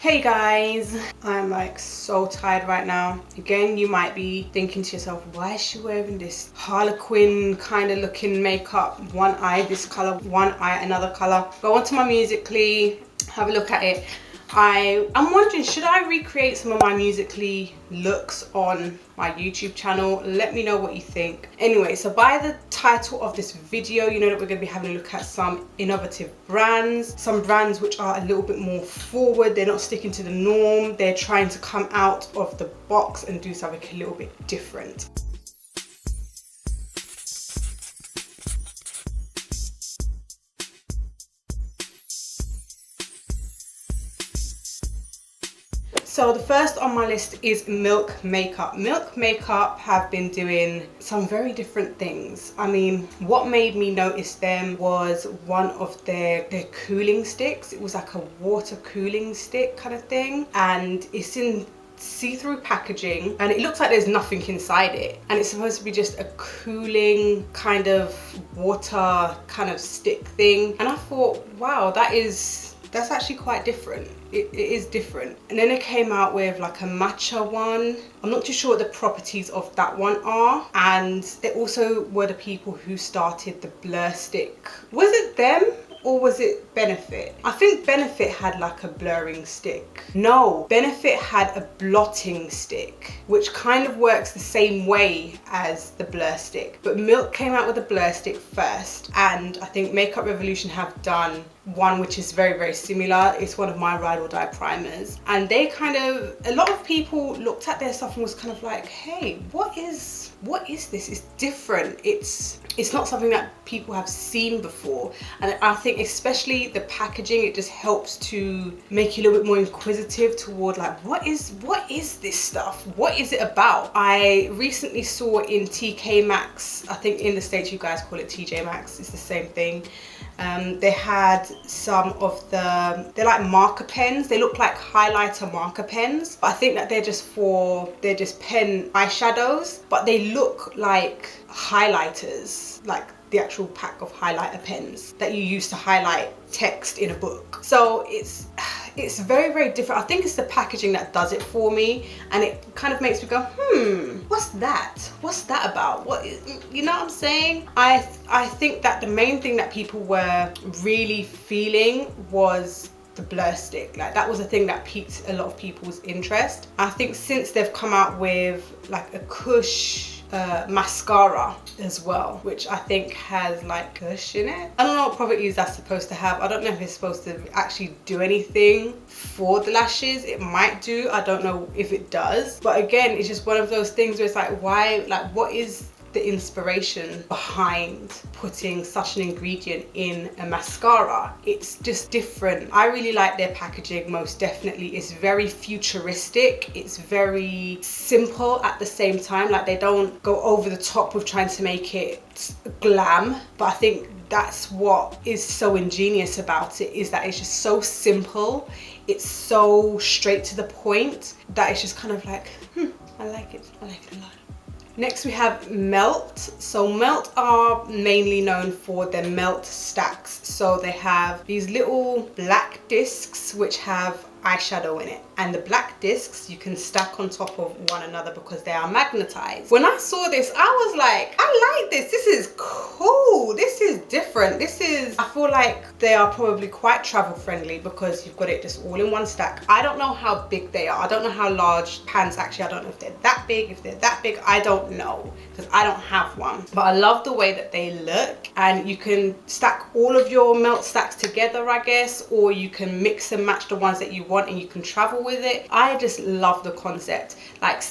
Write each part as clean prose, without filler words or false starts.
Hey guys, I'm like so tired right now. Again, you might be thinking to yourself, why is she wearing this Harlequin kind of looking makeup? One eye this color, one eye another color. Go onto my Musical.ly, have a look at it. I'm wondering, should I recreate some of my Musical.ly looks on my YouTube channel? Let me know what you think. Anyway, so by the title of this video, you know that we're going to be having a look at some innovative brands, some brands which are a little bit more forward. They're not sticking to the norm. They're trying to come out of the box and do something a little bit different. So the first on my list is Milk Makeup. Milk Makeup have been doing some very different things. I mean, what made me notice them was one of their cooling sticks. It was like a water cooling stick kind of thing, and it's in see-through packaging and it looks like there's nothing inside it, and it's supposed to be just a cooling kind of water kind of stick thing. And I thought, wow, that's actually quite different. It is different. And then it came out with like a matcha one. I'm not too sure what the properties of that one are. And they also were the people who started the blur stick. Was it them? Or was it Benefit? I think Benefit had like a blurring stick. No, Benefit had a blotting stick, which kind of works the same way as the blur stick. But Milk came out with a blur stick first, and I think Makeup Revolution have done one which is very, very similar. It's one of my ride or die primers. And they kind of, a lot of people looked at their stuff and was kind of like, hey, what is this? It's different. It's not something that people have seen before. And I think especially the packaging, it just helps to make you a little bit more inquisitive toward like, what is this stuff? What is it about? I recently saw in TK Maxx, I think in the States you guys call it TJ Maxx, it's the same thing. They had some of they're like marker pens. They look like highlighter marker pens, but I think that they're just pen eyeshadows, but they look like highlighters, like the actual pack of highlighter pens that you use to highlight text in a book. So it's very, very different. I think it's the packaging that does it for me, and it kind of makes me go, what's that? What's that about? You know what I'm saying? I think that the main thing that people were really feeling was the blur stick. Like, that was a thing that piqued a lot of people's interest. I think since they've come out with like a Kush mascara as well, which I think has like Kush in it. I don't know what properties that's supposed to have. I don't know if it's supposed to actually do anything for the lashes. It might do, I don't know if it does, but again, it's just one of those things where it's like, why, like, what is the inspiration behind putting such an ingredient in a mascara? It's just different. I really like their packaging, most definitely. It's very futuristic, it's very simple at the same time. Like, they don't go over the top with trying to make it glam, but I think that's what is so ingenious about it, is that it's just so simple, it's so straight to the point that it's just kind of like, I like it a lot. Next we have Melt. So Melt are mainly known for their Melt stacks. So they have these little black discs which have eyeshadow in it, and the black discs you can stack on top of one another because they are magnetized. When I saw this, I was like, I like this. This is cool. This is different. I feel like they are probably quite travel friendly because you've got it just all in one stack. I don't know how big they are. I don't know how large pans actually. I don't know if they're that big. If they're that big, I don't know because I don't have one. But I love the way that they look, and you can stack all of your Melt stacks together, I guess, or you can mix and match the ones that you want and you can travel with it. I just love the concept. Like,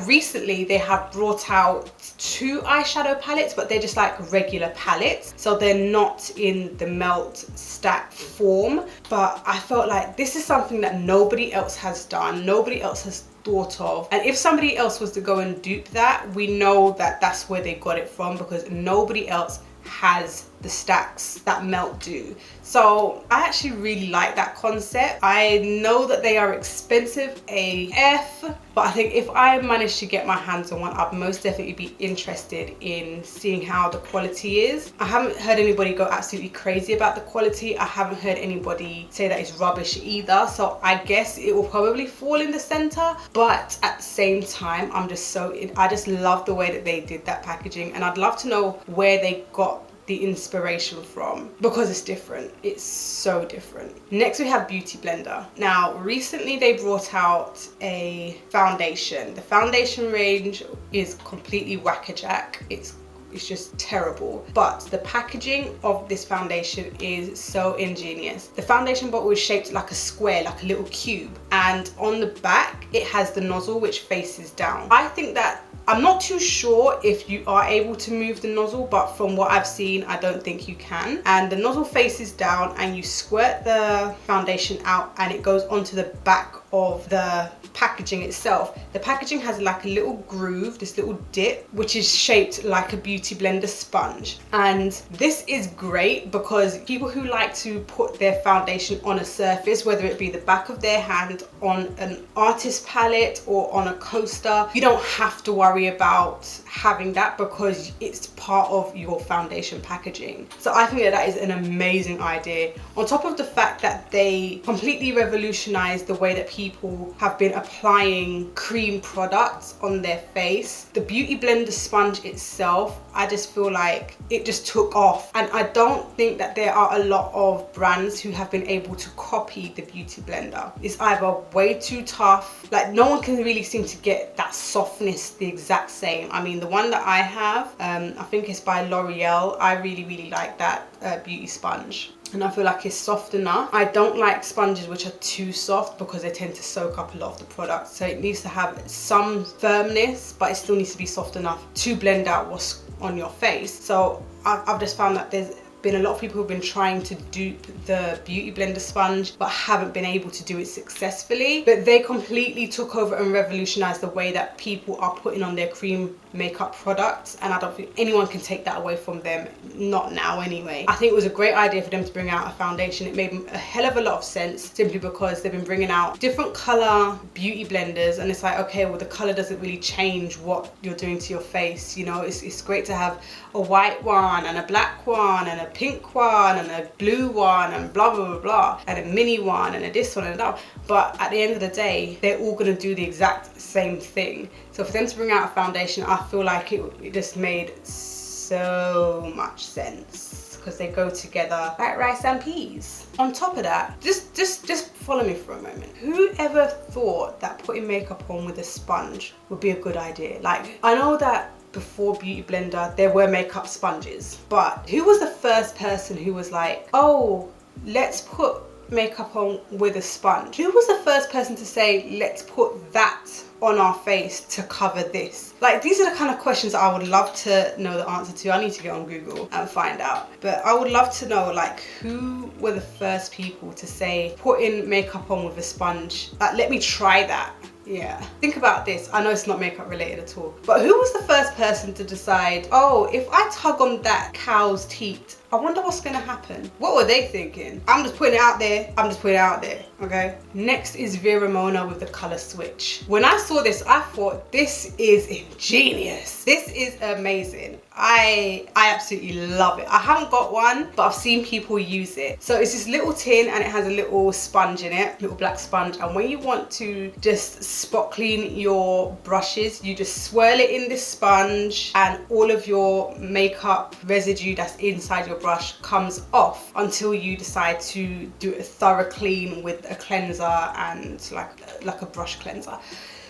recently they have brought out 2 eyeshadow palettes, but they're just like regular palettes, so they're not in the Melt stack form. But I felt like this is something that nobody else has done, nobody else has thought of, and if somebody else was to go and dupe that, we know that that's where they got it from, because nobody else has the stacks that Melt do. So I actually really like that concept. I know that they are expensive AF, But I think if I manage to get my hands on one, I'd most definitely be interested in seeing how the quality is. I haven't heard anybody go absolutely crazy about the quality. I haven't heard anybody say that it's rubbish either, so I guess it will probably fall in the center. But at the same time, I just love the way that they did that packaging, and I'd love to know where they got the inspiration from, because it's different. It's so different. Next we have Beauty Blender. Now recently they brought out a foundation. The foundation range is completely wackajack. It's just terrible, but the packaging of this foundation is so ingenious. The foundation bottle is shaped like a square, like a little cube, and on the back it has the nozzle which faces down. I think that, I'm not too sure if you are able to move the nozzle, but from what I've seen, I don't think you can. And the nozzle faces down and you squirt the foundation out and it goes onto the back of the packaging itself. The packaging has like a little groove, this little dip, which is shaped like a Beauty Blender sponge. And this is great because people who like to put their foundation on a surface, whether it be the back of their hand, on an artist palette or on a coaster, you don't have to worry about having that because it's part of your foundation packaging. So I think that that is an amazing idea. On top of the fact that they completely revolutionized the way that people have been applying cream products on their face. The Beauty Blender sponge itself, I just feel like it just took off, and I don't think that there are a lot of brands who have been able to copy the Beauty Blender. It's either way too tough, like no one can really seem to get that softness the exact same. I mean, the one that I have, I think it's by Loreal. I really like that beauty sponge, and I feel like it's soft enough. I don't like sponges which are too soft because they tend to soak up a lot of the product, so it needs to have some firmness, but it still needs to be soft enough to blend out what's on your face. So I've just found that there's been a lot of people who've been trying to dupe the Beauty Blender sponge but haven't been able to do it successfully. But they completely took over and revolutionized the way that people are putting on their cream makeup products, and I don't think anyone can take that away from them, not now anyway. I think it was a great idea for them to bring out a foundation. It made a hell of a lot of sense simply because they've been bringing out different color beauty blenders, and it's like, okay, well, the color doesn't really change what you're doing to your face, you know. It's great to have a white one and a black one and a pink one and a blue one and blah blah blah blah, and a mini one and a this one and that, but at the end of the day they're all going to do the exact same thing. So for them to bring out a foundation, I feel like it just made so much sense because they go together like rice and peas. On top of that, just follow me for a moment. Who ever thought that putting makeup on with a sponge would be a good idea? Like, I know that before Beauty Blender there were makeup sponges, but who was the first person who was like, oh, let's put makeup on with a sponge? Who was the first person to say, let's put that on our face to cover this? Like, these are the kind of questions I would love to know the answer to. I need to get on Google and find out, but I would love to know, like, who were the first people to say putting makeup on with a sponge, like, let me try that. Yeah, think about this. I know it's not makeup related at all, but who was the first person to decide, oh, if I tug on that cow's teat, I wonder what's gonna happen? What were they thinking? I'm just putting it out there. I'm just putting it out there, okay? Next is Vera Mona with the color switch. When I saw this, I thought, this is ingenious. This is amazing. I absolutely love it. I haven't got one, but I've seen people use it. So it's this little tin and it has a little sponge in it, little black sponge. And when you want to just spot clean your brushes, you just swirl it in this sponge and all of your makeup residue that's inside your brush comes off until you decide to do a thorough clean with a cleanser and like a brush cleanser.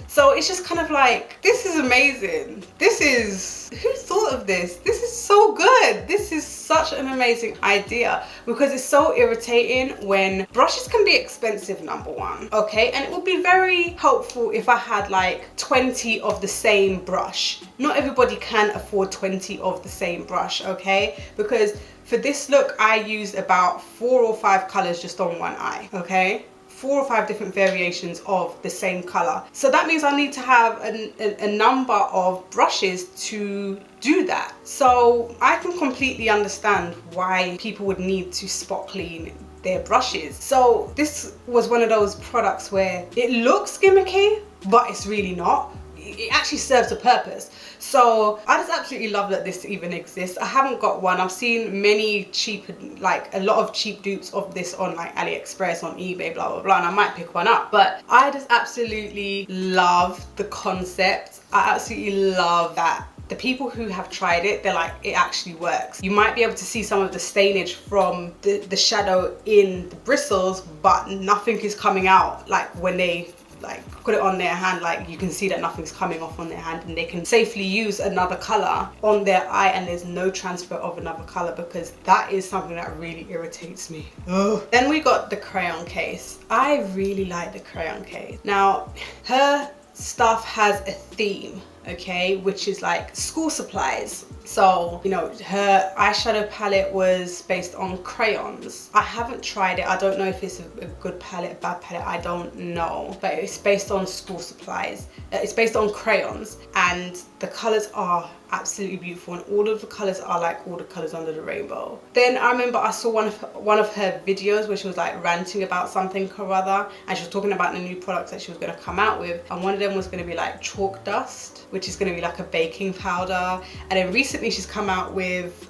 So it's just kind of like, this is amazing. This is, who thought of this? This is so good. This is such an amazing idea because it's so irritating when brushes can be expensive, number one, okay? And it would be very helpful if I had like 20 of the same brush. Not everybody can afford 20 of the same brush, okay? Because for this look, I used about 4 or 5 colors just on one eye, okay? 4 or 5 different variations of the same color. So that means I need to have a number of brushes to do that. So I can completely understand why people would need to spot clean their brushes. So this was one of those products where it looks gimmicky, but it's really not. It actually serves a purpose. So I just absolutely love that this even exists. I haven't got one. I've seen many cheap, like a lot of cheap dupes of this on like AliExpress, on eBay, blah blah blah, and I might pick one up. But I just absolutely love the concept. I absolutely love that the people who have tried it, they're like, it actually works. You might be able to see some of the stainage from the shadow in the bristles, but nothing is coming out. Like when they like put it on their hand, like you can see that nothing's coming off on their hand, and they can safely use another color on their eye and there's no transfer of another color, because that is something that really irritates me. Ugh. Then we got the Crayon Case. I really like the Crayon Case. Now her stuff has a theme, okay, which is like school supplies. So, you know, her eyeshadow palette was based on crayons. I haven't tried it. I don't know if it's a good palette, bad palette, I don't know. But it's based on school supplies. It's based on crayons, and the colors are absolutely beautiful, and all of the colors are like all the colors under the rainbow. Then I remember I saw one of her videos where she was like ranting about something or other, and she was talking about the new products that she was going to come out with, and one of them was going to be like chalk dust, which is going to be like a baking powder. And then recently she's come out with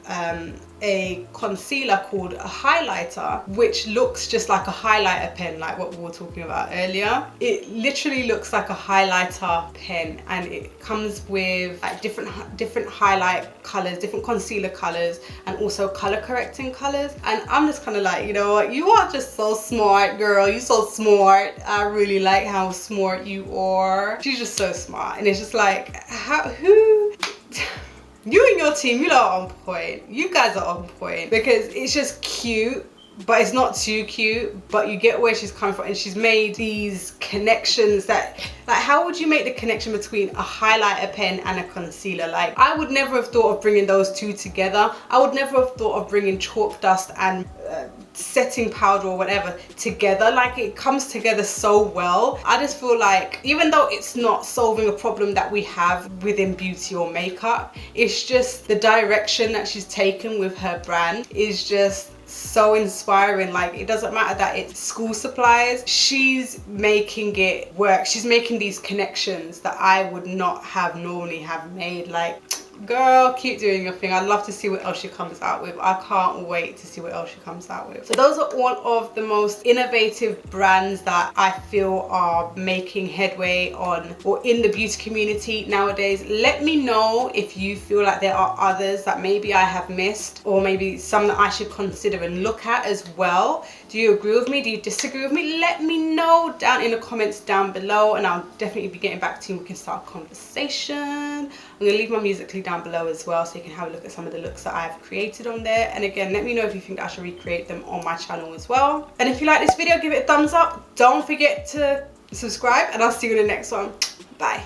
a concealer called a highlighter, which looks just like a highlighter pen, like what we were talking about earlier. It literally looks like a highlighter pen, and it comes with like different highlight colors, different concealer colors, and also color correcting colors. And I'm just kind of like, you know what, you are just so smart, girl. You're so smart. I really like how smart you are. She's just so smart, and it's just like, you and your team, you lot are on point. You guys are on point, because it's just cute, but it's not too cute, but you get where she's coming from, and she's made these connections that, like, how would you make the connection between a highlighter pen and a concealer? Like, I would never have thought of bringing those two together. I would never have thought of bringing chalk dust and setting powder or whatever together. Like, it comes together so well. I just feel like, even though it's not solving a problem that we have within beauty or makeup, it's just the direction that she's taken with her brand is just so inspiring. Like, it doesn't matter that it's school supplies, she's making it work. She's making these connections that I would not have normally have made. Like, girl, keep doing your thing. I'd love to see what else she comes out with. I can't wait to see what else she comes out with. So those are all of the most innovative brands that I feel are making headway on or in the beauty community nowadays. Let me know if you feel like there are others that maybe I have missed, or maybe some that I should consider and look at as well. Do you agree with me? Do you disagree with me? Let me know down in the comments down below, and I'll definitely be getting back to you. We can start a conversation. I'm going to leave my Musical.ly down below as well, so you can have a look at some of the looks that I've created on there. And again, let me know if you think I should recreate them on my channel as well. And if you like this video, give it a thumbs up. Don't forget to subscribe, and I'll see you in the next one. Bye.